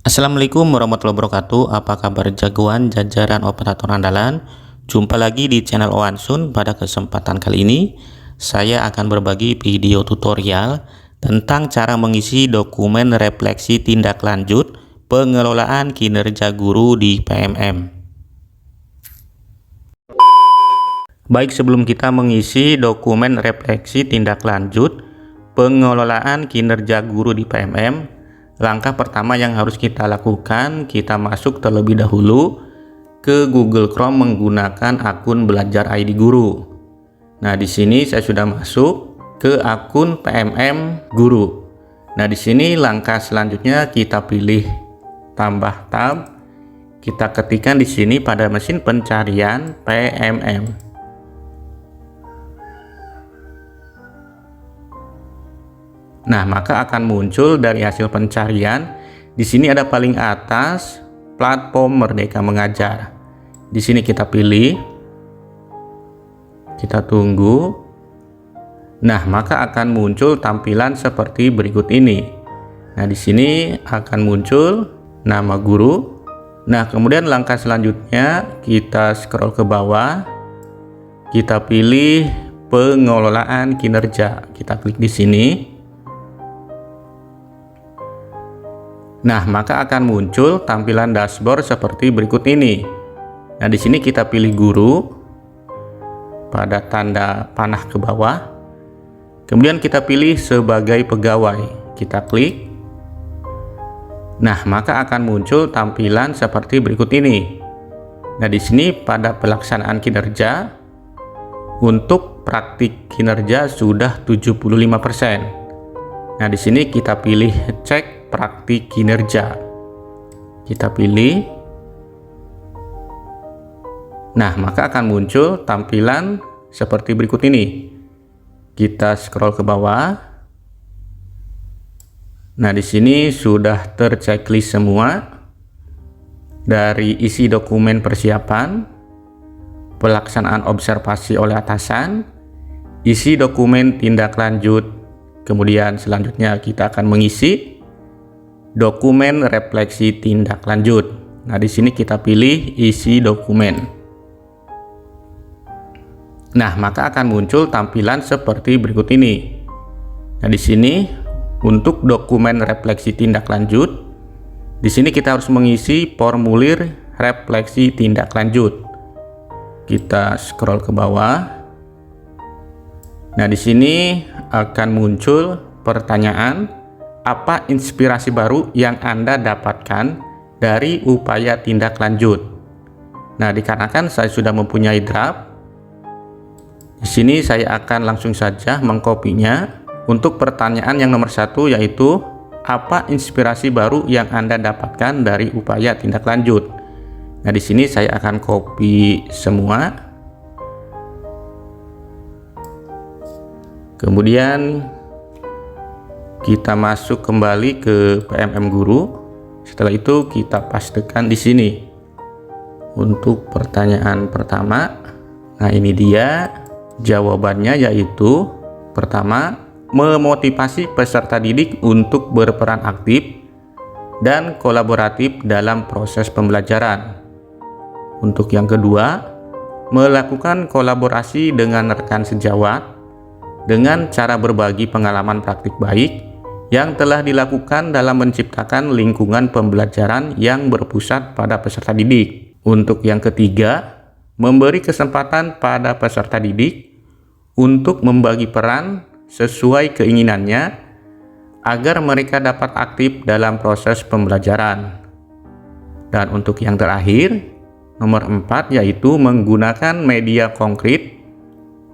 Assalamualaikum warahmatullahi wabarakatuh. Apa kabar jagoan jajaran operator andalan? Jumpa lagi di channel Oansun. Pada kesempatan kali ini saya akan berbagi video tutorial tentang cara mengisi dokumen refleksi tindak lanjut pengelolaan kinerja guru di PMM. Baik, sebelum kita mengisi dokumen refleksi tindak lanjut pengelolaan kinerja guru di PMM, langkah pertama yang harus kita lakukan, kita masuk terlebih dahulu ke Google Chrome menggunakan akun Belajar ID Guru. Nah, di sini saya sudah masuk ke akun PMM Guru. Nah, di sini langkah selanjutnya kita pilih tambah tab. Kita ketikkan di sini pada mesin pencarian PMM. Nah, maka akan muncul dari hasil pencarian. Di sini ada paling atas platform Merdeka Mengajar. Di sini kita pilih, kita tunggu. Nah, maka akan muncul tampilan seperti berikut ini. Nah, di sini akan muncul nama guru. Nah, kemudian langkah selanjutnya kita scroll ke bawah. Kita pilih pengelolaan kinerja. Kita klik di sini. Nah, maka akan muncul tampilan dashboard seperti berikut ini. Nah, di sini kita pilih guru pada tanda panah ke bawah. Kemudian kita pilih sebagai pegawai. Kita klik. Nah, maka akan muncul tampilan seperti berikut ini. Nah, di sini pada pelaksanaan kinerja untuk praktik kinerja sudah 75%. Nah, di sini kita pilih cek praktik kinerja. Kita pilih. Nah, maka akan muncul tampilan seperti berikut ini. Kita scroll ke bawah. Nah, di sini sudah terchecklist semua dari isi dokumen persiapan, pelaksanaan observasi oleh atasan, isi dokumen tindak lanjut, kemudian selanjutnya kita akan mengisi dokumen refleksi tindak lanjut. Nah, di sini kita pilih isi dokumen. Nah, maka akan muncul tampilan seperti berikut ini. Nah, di sini untuk dokumen refleksi tindak lanjut, di sini kita harus mengisi formulir refleksi tindak lanjut. Kita scroll ke bawah. Nah, di sini akan muncul pertanyaan, apa inspirasi baru yang Anda dapatkan dari upaya tindak lanjut? Nah, dikarenakan saya sudah mempunyai draft, di sini saya akan langsung saja mengkopinya. Untuk pertanyaan yang nomor 1 yaitu, apa inspirasi baru yang Anda dapatkan dari upaya tindak lanjut? Nah, di sini saya akan copy semua. Kemudian kita masuk kembali ke PMM Guru. Setelah itu kita pastekan di sini. Untuk pertanyaan pertama, nah ini dia jawabannya, yaitu pertama, memotivasi peserta didik untuk berperan aktif dan kolaboratif dalam proses pembelajaran. Untuk yang kedua, melakukan kolaborasi dengan rekan sejawat dengan cara berbagi pengalaman praktik baik yang telah dilakukan dalam menciptakan lingkungan pembelajaran yang berpusat pada peserta didik. Untuk yang ketiga, memberi kesempatan pada peserta didik untuk membagi peran sesuai keinginannya agar mereka dapat aktif dalam proses pembelajaran. Dan untuk yang terakhir, nomor 4, yaitu menggunakan media konkret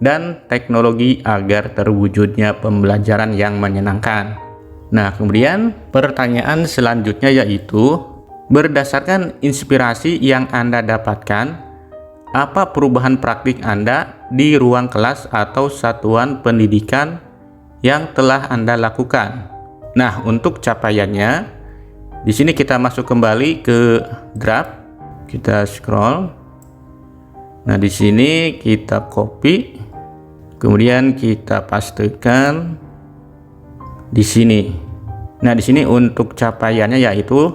dan teknologi agar terwujudnya pembelajaran yang menyenangkan. Nah, kemudian pertanyaan selanjutnya yaitu, berdasarkan inspirasi yang Anda dapatkan, apa perubahan praktik Anda di ruang kelas atau satuan pendidikan yang telah Anda lakukan? Nah, untuk capaiannya, di sini kita masuk kembali ke draft, kita scroll. Nah, di sini kita copy, kemudian kita pastekan di sini. Nah, di sini untuk capaiannya yaitu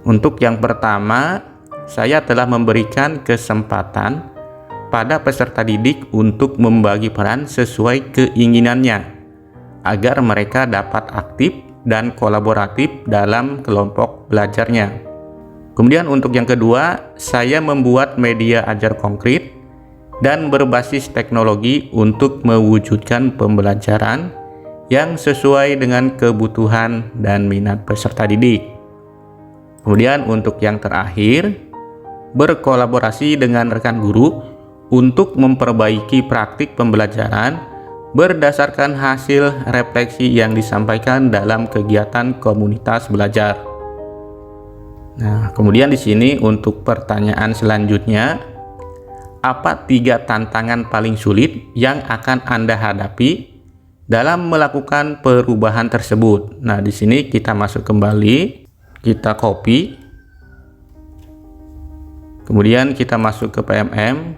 Untuk yang pertama, saya telah memberikan kesempatan pada peserta didik untuk membagi peran sesuai keinginannya, agar mereka dapat aktif dan kolaboratif dalam kelompok belajarnya. Kemudian untuk yang kedua, saya membuat media ajar konkret dan berbasis teknologi untuk mewujudkan pembelajaran yang sesuai dengan kebutuhan dan minat peserta didik. Kemudian untuk yang terakhir, berkolaborasi dengan rekan guru untuk memperbaiki praktik pembelajaran berdasarkan hasil refleksi yang disampaikan dalam kegiatan komunitas belajar. Nah, kemudian di sini untuk pertanyaan selanjutnya, apa 3 tantangan paling sulit yang akan Anda hadapi dalam melakukan perubahan tersebut? Nah, di sini kita masuk kembali, kita copy, kemudian kita masuk ke PMM.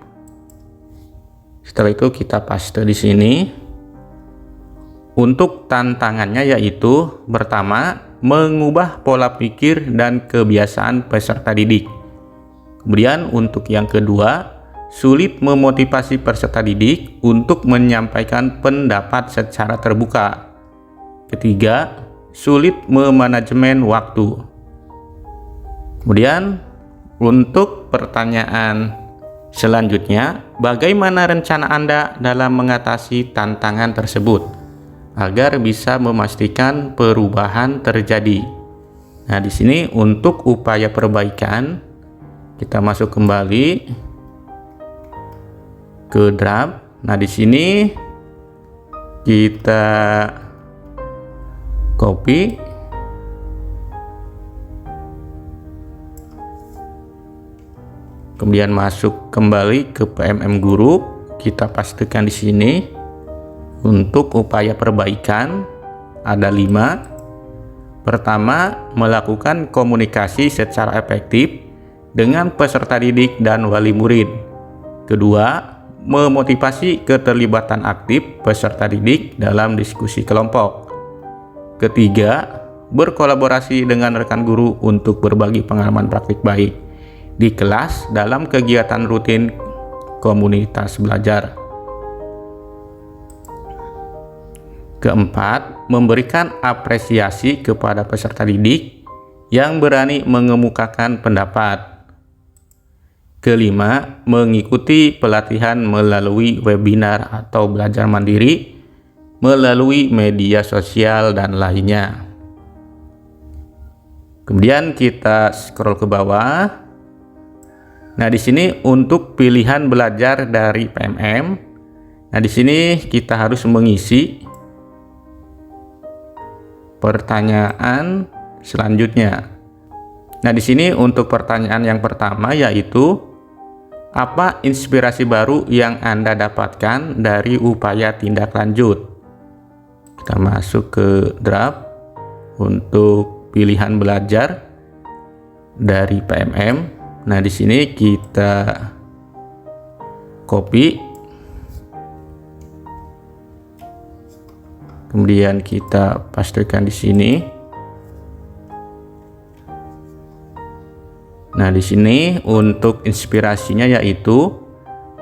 Setelah itu kita paste di sini. Untuk tantangannya yaitu pertama, mengubah pola pikir dan kebiasaan peserta didik. Kemudian untuk yang kedua, sulit memotivasi peserta didik untuk menyampaikan pendapat secara terbuka. Ketiga, sulit memanajemen waktu. Kemudian untuk pertanyaan selanjutnya, bagaimana rencana Anda dalam mengatasi tantangan tersebut agar bisa memastikan perubahan terjadi? Nah, di sini untuk upaya perbaikan, kita masuk kembali ke draft. Nah, di sini kita copy, kemudian masuk kembali ke PMM Guru, kita pastikan di sini. Untuk upaya perbaikan ada 5. Pertama, melakukan komunikasi secara efektif dengan peserta didik dan wali murid. Kedua, memotivasi keterlibatan aktif peserta didik dalam diskusi kelompok. Ketiga, berkolaborasi dengan rekan guru untuk berbagi pengalaman praktik baik di kelas dalam kegiatan rutin komunitas belajar. Keempat, memberikan apresiasi kepada peserta didik yang berani mengemukakan pendapat. Kelima, mengikuti pelatihan melalui webinar atau belajar mandiri, melalui media sosial dan lainnya. Kemudian kita scroll ke bawah. Nah, di sini untuk pilihan belajar dari PMM. Nah, di sini kita harus mengisi pertanyaan selanjutnya. Nah, di sini untuk pertanyaan yang pertama yaitu, apa inspirasi baru yang Anda dapatkan dari upaya tindak lanjut? Kita masuk ke draft untuk pilihan belajar dari PMM. Nah, di sini kita copy, kemudian kita pastikan di sini. Nah, di sini untuk inspirasinya yaitu,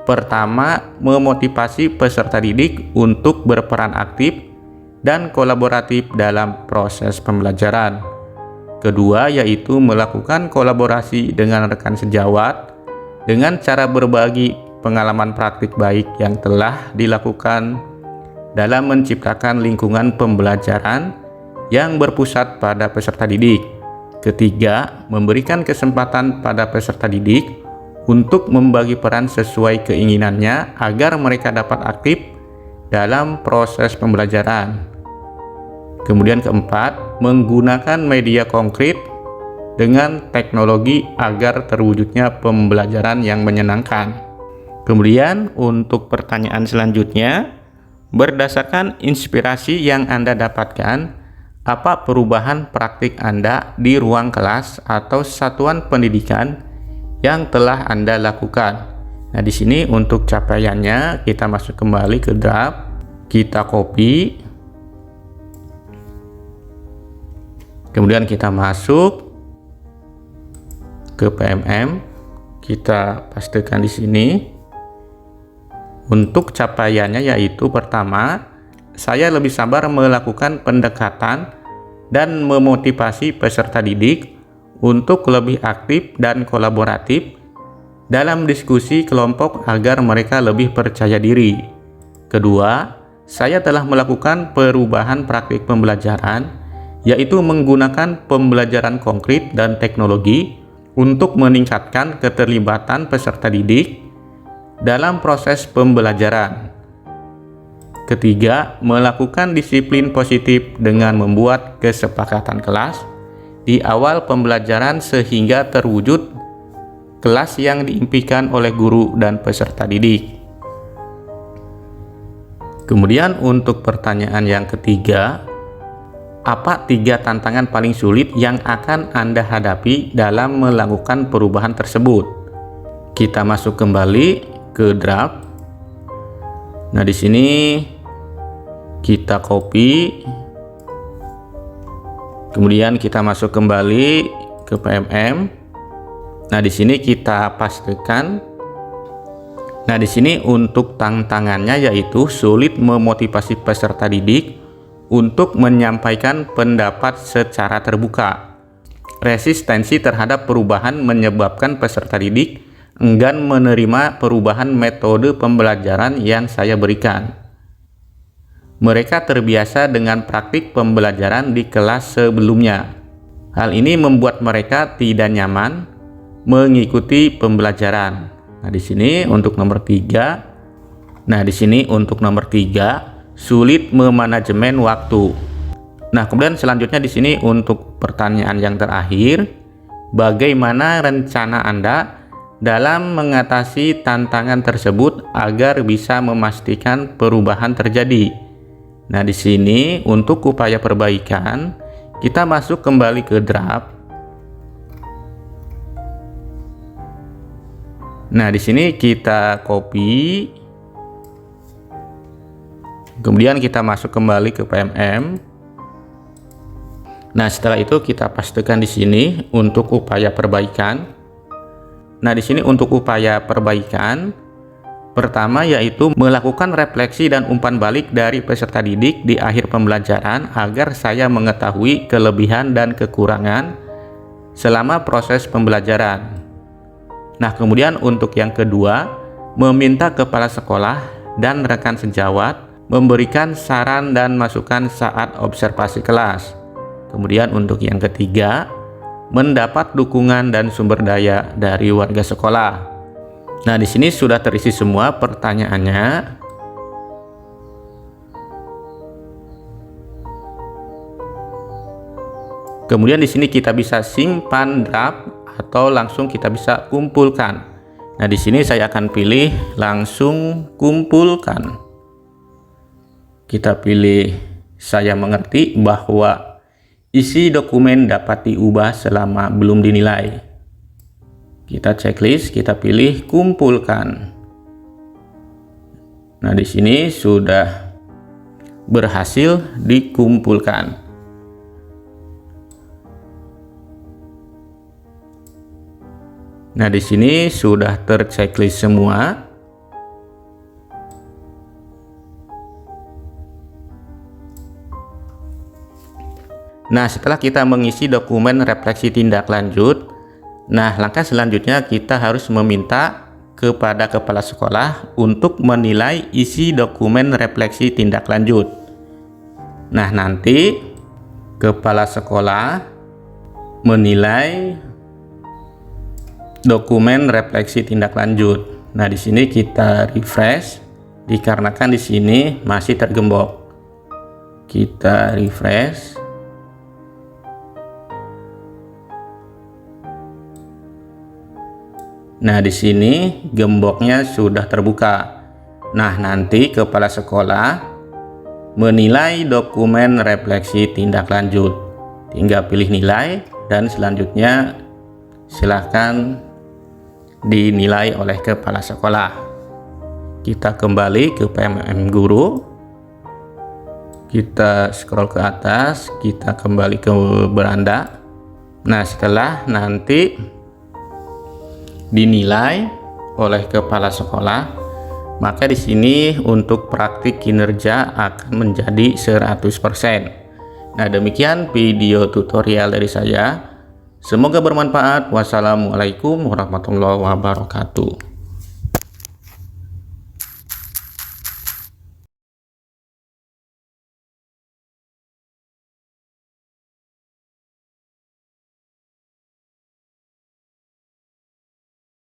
pertama, memotivasi peserta didik untuk berperan aktif dan kolaboratif dalam proses pembelajaran. Kedua, yaitu melakukan kolaborasi dengan rekan sejawat dengan cara berbagi pengalaman praktik baik yang telah dilakukan dalam menciptakan lingkungan pembelajaran yang berpusat pada peserta didik. Ketiga, memberikan kesempatan pada peserta didik untuk membagi peran sesuai keinginannya agar mereka dapat aktif dalam proses pembelajaran. Kemudian keempat, menggunakan media konkret dengan teknologi agar terwujudnya pembelajaran yang menyenangkan. Kemudian untuk pertanyaan selanjutnya, berdasarkan inspirasi yang Anda dapatkan, apa perubahan praktik Anda di ruang kelas atau satuan pendidikan yang telah Anda lakukan? Nah, di sini untuk capaiannya kita masuk kembali ke draft, kita copy, kemudian kita masuk, ke PMM, kita pastikan di sini. Untuk capaiannya yaitu pertama, saya lebih sabar melakukan pendekatan dan memotivasi peserta didik untuk lebih aktif dan kolaboratif dalam diskusi kelompok agar mereka lebih percaya diri. Kedua, saya telah melakukan perubahan praktik pembelajaran, yaitu menggunakan pembelajaran konkret dan teknologi untuk meningkatkan keterlibatan peserta didik dalam proses pembelajaran. Ketiga, melakukan disiplin positif dengan membuat kesepakatan kelas di awal pembelajaran sehingga terwujud kelas yang diimpikan oleh guru dan peserta didik. Kemudian untuk pertanyaan yang ketiga, apa 3 tantangan paling sulit yang akan Anda hadapi dalam melakukan perubahan tersebut? Kita masuk kembali ke draft. Nah, di sini kita copy, kemudian kita masuk kembali ke PMM. Nah, di sini kita pastikan. Nah, di sini untuk tantangannya yaitu sulit memotivasi peserta didik untuk menyampaikan pendapat secara terbuka. Resistensi terhadap perubahan menyebabkan peserta didik enggan menerima perubahan metode pembelajaran yang saya berikan. Mereka terbiasa dengan praktik pembelajaran di kelas sebelumnya. Hal ini membuat mereka tidak nyaman mengikuti pembelajaran. Nah, di sini untuk nomor 3. Nah, di sini untuk nomor 3, sulit memanajemen waktu. Nah, kemudian selanjutnya di sini untuk pertanyaan yang terakhir, bagaimana rencana Anda dalam mengatasi tantangan tersebut agar bisa memastikan perubahan terjadi? Nah, di sini untuk upaya perbaikan, kita masuk kembali ke draft. Nah, di sini kita copy. Kemudian kita masuk kembali ke PMM. Nah, setelah itu kita pastikan di sini untuk upaya perbaikan. Nah, di sini untuk upaya perbaikan, pertama yaitu melakukan refleksi dan umpan balik dari peserta didik di akhir pembelajaran agar saya mengetahui kelebihan dan kekurangan selama proses pembelajaran. Nah, kemudian untuk yang kedua, meminta kepala sekolah dan rekan sejawat memberikan saran dan masukan saat observasi kelas. Kemudian untuk yang ketiga, mendapat dukungan dan sumber daya dari warga sekolah. Nah, di sini sudah terisi semua pertanyaannya. Kemudian di sini kita bisa simpan draft atau langsung kita bisa kumpulkan. Nah, di sini saya akan pilih langsung kumpulkan. Kita pilih saya mengerti bahwa isi dokumen dapat diubah selama belum dinilai. Kita checklist, kita pilih kumpulkan. Nah, di sini sudah berhasil dikumpulkan. Nah, di sini sudah terchecklist semua. Nah, setelah kita mengisi dokumen refleksi tindak lanjut, nah, langkah selanjutnya kita harus meminta kepada kepala sekolah untuk menilai isi dokumen refleksi tindak lanjut. Nah, nanti kepala sekolah menilai dokumen refleksi tindak lanjut. Nah, di sini kita refresh dikarenakan di sini masih tergembok. Kita refresh. Nah, di sini gemboknya sudah terbuka. Nah, nanti kepala sekolah menilai dokumen refleksi tindak lanjut. Tinggal pilih nilai dan selanjutnya silakan dinilai oleh kepala sekolah. Kita kembali ke PMM Guru. Kita scroll ke atas, kita kembali ke beranda. Nah, setelah nanti dinilai oleh kepala sekolah, maka di sini untuk praktik kinerja akan menjadi 100%. Nah, demikian video tutorial dari saya. Semoga bermanfaat. Wassalamualaikum warahmatullahi wabarakatuh.